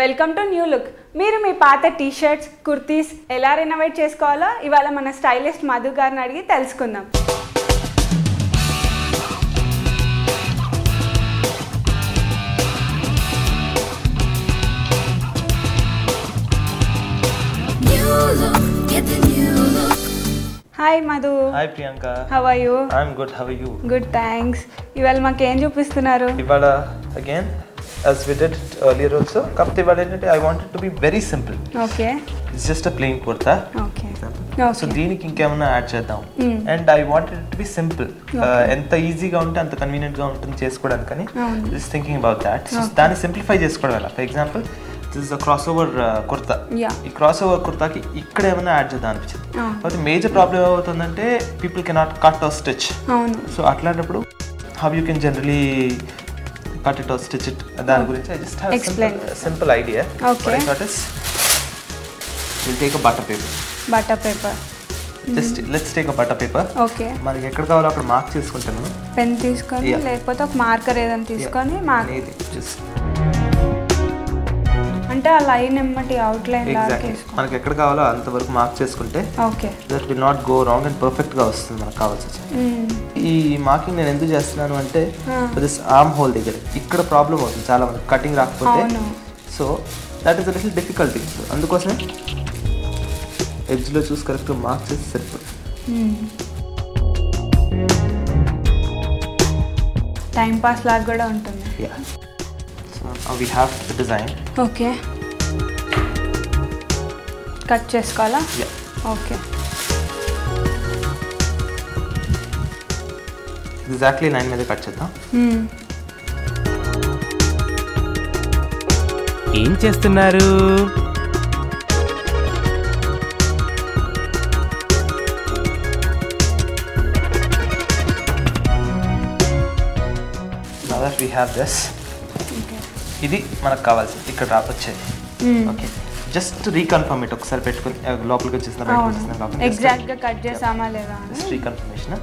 Welcome to new look. మీరు మీ పాత T shirts, kurtis ఎలా రెనోవేట్ చేసుకోవాలో ఇవాళ మన స్టైలిస్ట్ మధు గారిని అడిగి తెలుసుకుందాం. Hi Madhu. Hi Priyanka. How are you? I'm good. How are you? Good thanks. ఇవాళ మాకు ఏం చూపిస్తున్నారు? ఇవాళ again as we did it earlier also, kapte wale I wanted to be very simple. Okay. It's just a plain kurta. Okay. So deeniki inkamana add cheddam. And I wanted it to be simple. Enta easy ga unte anta convenient ga untundi chesukodanikani just thinking about that. So dani simplify chesukodavalla. For example, this is a crossover kurta. Ee crossover kurta ki ikkada emana add cheddam anipinchindi. But the major problem avutundante people cannot cut or stitch. So atlantappudu how you can generally cut it or stitch it, that gurinchi I just have a simple idea. Okay. What I thought is we'll take a butter paper. Just let's take a butter paper. Okay. మనకి ఎక్కడ కావాలో అక్కడ mark చేసుకుంటాను. Pen తీసుకొని లేకపోతే ఒక marker ఏదైనా తీసుకొని మార్క్ జస్ట్ అంటే ఆ లైన్ ఎమ్మటి అవుట్ లైన్ లాగా చేసుకో. మనకి ఎక్కడ కావాలో అంత వరకు మార్క్ చేసుకుంటే okay that will not go wrong and perfect గా వస్తుంది మనకు కావాల్సి. ఈ మార్కింగ్ నేను ఎందుకు చేస్తున్నాను అంటే దిస్ ఆర్మ్ హోల్ దగ్గర ఇక్కడ ప్రాబ్లం అవుతుంది చాలా మంది కటింగ్ రాకపోతే. So that is a little difficulty. అందుకోసమే ఎడ్జ్ లో చూసి కరెక్ట్ మార్క్ చేసి సరిపోతుంది. టైం పాస్ లాగా కూడా ఉంటుంది. Yeah. So we have the design. Okay. Cut చేసుకోవాలా? యా. ఓకే. ఎగ్జాక్ట్లీ 9 మీద కట్ చేద్దాం. ఏం చేస్తున్నారు? Now that we have this, ఇది మనకు కావాల్సింది ఇక్కడ వచ్చేది. ఓకే. జస్ట్ రీకన్ఫర్మ్ ఇట్ ఒకసారి పెట్టుకుని లోపలికి వచ్చేసిన బయటకు వచ్చేసిన ఎగ్జాక్ట్ గా కట్ చేసామా లేదా జస్ట్ రీకన్ఫర్మేషన్.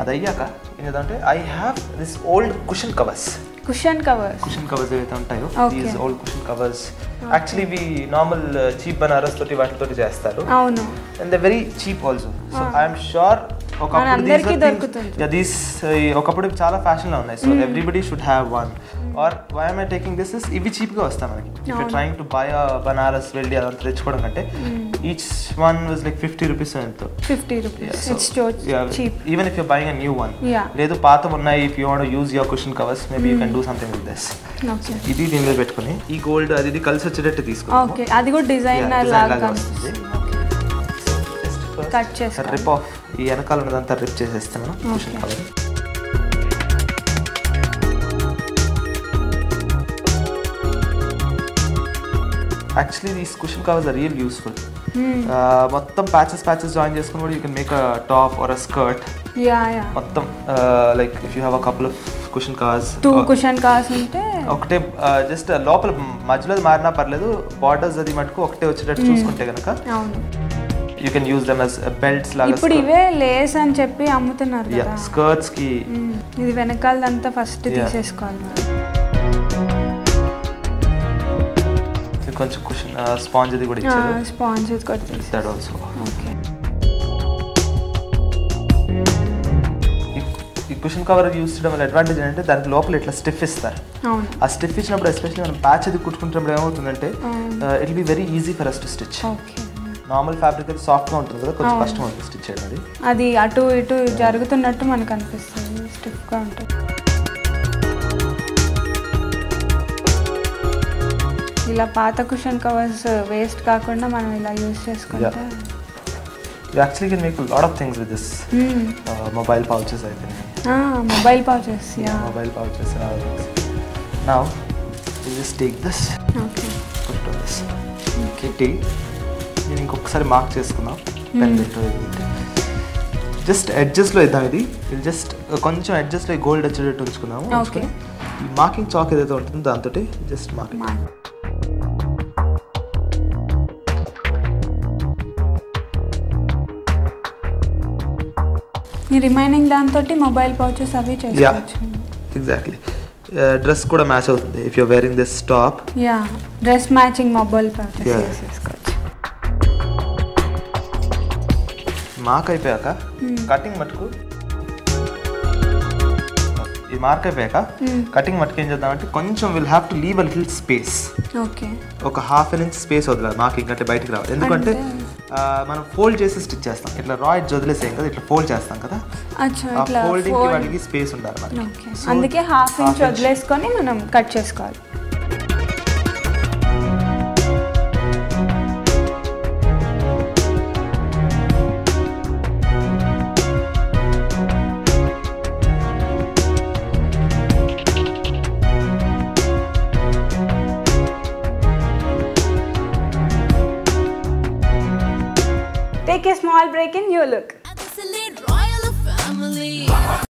అది అయ్యాక ఏంటంటే I have this old cushion covers ఏవైతే ఉంటాయో these old cushion covers actually ఇవి నార్మల్ చీప్ బనారస్ తోటి వాటితోటి చేస్తారు. అవును. And they very cheap also. So I'm sure ఒకప్పుడు చాలా ఫ్యాషన్ లో ఉన్నాయి. So everybody should have one. Are why I taking this is ఇవి చీప్ గా వస్తాయి మనకి. If you trying to buy Banaras వెళ్ళి అదంతా తెచ్చుకోవడం కంటే each one was like 50 rupees ఎంతో. 50 rupees. Even if you buying a new one. లేదు పాత ఉన్నాయి. If you want use your cushion covers maybe you can do something with this. ఇది దీని మీద పెట్టుకుని ఈ గోల్డ్ అది కలిసి వచ్చేటట్టు తీసుకోవాలి. ఓకే. అది కూడా డిజైనర్ లాగా కట్ చేసి రిప్ ఆఫ్ ఈ వెనకాల ఉన్నదంతా రిప్ చేసేస్తాను cushion cover. Actually these cushion covers are real useful. మొత్తం ప్యాచెస్ జాయిన్ చేసుకుని కూడా you can make a top or a skirt. మొత్తం like if you have a couple of cushion covers, 2 cushion covers ఉంటే ఒకటే just లోపల మధ్యలో మారినా పర్లేదు. బార్డర్స్ అది మటుకు ఒకటే వచ్చేటట్టు చూసుకుంటే కనుక you can use them as belts laga. ఇప్పుడు ఇవే లేస్ అని చెప్పి అమ్ముతున్నారు కదా. యా, స్కర్ట్స్ కి ఇది వెనకాలదంతా ఫస్ట్ తీసేసుకోవాలి. కొంచెం కుషన్ స్పాంజ్ ఇది కూడా ఇచ్చారు. స్పాంజ్ ఇది కూడా తీసేస్తారు. That also. ఓకే. ఈ కుషన్ కవర్ యూస్ చేయడం వల్ల అడ్వాంటేజ్ ఏంటంటే దానికి లోపల ఇట్లా స్టిఫ్ ఇస్తారు. అవును. ఆ స్టిఫ్ ఇచ్చినప్పుడు ఎస్పెషల్లీ మనం ప్యాచ్ అది కుట్టుకుంటున్నప్పుడు ఏమవుతుందంటే it will be very easy for us to stitch. Okay. Normal fabric అయితే సాఫ్ట్గా ఉంటుంది కదా, కొంచెం కష్టం అవుతుంది స్టిచ్ చేయడం. అది అటు ఇటు జరుగుతున్నట్టు మనకు అనిపిస్తుంది, స్టిఫ్గా ఉంటుంది. ఇలా పాత కుషన్ కవర్స్ వేస్ట్ కాకుండా మనం ఇలా యూజ్ చేసుకుంటే you actually can make a lot of things with this. Mobile pouches I think. Mobile pouches. Mobile pouches and all things. Now we'll just take this. Okay. పెట్టి నేను ఇంకొకసారి mark చేసుకున్నాం pen just ఎడ్జెస్లో ఇద్దాం. ఇది just కొంచెం ఎడ్జెస్లో gold వచ్చేటట్టు ఉంచుకున్నాము. ఉంచుకొని ఈ మార్కింగ్ చాక్ ఏదైతే ఉంటుందో దాంతో జస్ట్ మార్కింగ్. రిమైనింగ్ దాంతో మొబైల్ పౌచెస్ అవి చేసుకోవచ్చు. ఎగ్జాక్ట్లీ. డ్రెస్ కూడా మ్యాచ్ అవుతుంది. If you wearing this top, yeah dress matching mobile pouches చేసుకోవచ్చు. మార్క్ అయిపోయాక కటింగ్ మటుకు ఈ మార్క్ అయిపోయాక కటింగ్ మటుకు ఏం చేద్దామంటే కొంచెం will have to leave a little space. Okay, ఒక ½ ఇంచ్ స్పేస్ వదలాలి మార్కింగ్ అంటే బయటికి రావాలి. ఎందుకంటే మనం ఫోల్డ్ చేసి స్టిచ్ చేస్తాం. ఇట్లా రా ఎడ్జ్ వదిలేసాం కదా, ఇట్లా ఫోల్డ్ చేస్తాం కదా, ఫోల్డింగ్ కి వాడికి స్పేస్ ఉండాలి మనకి. అందుకే ½ ఇంచ్ వదిలేసుకొని మనం కట్ చేసుకోవాలి. Take a small break in New Look.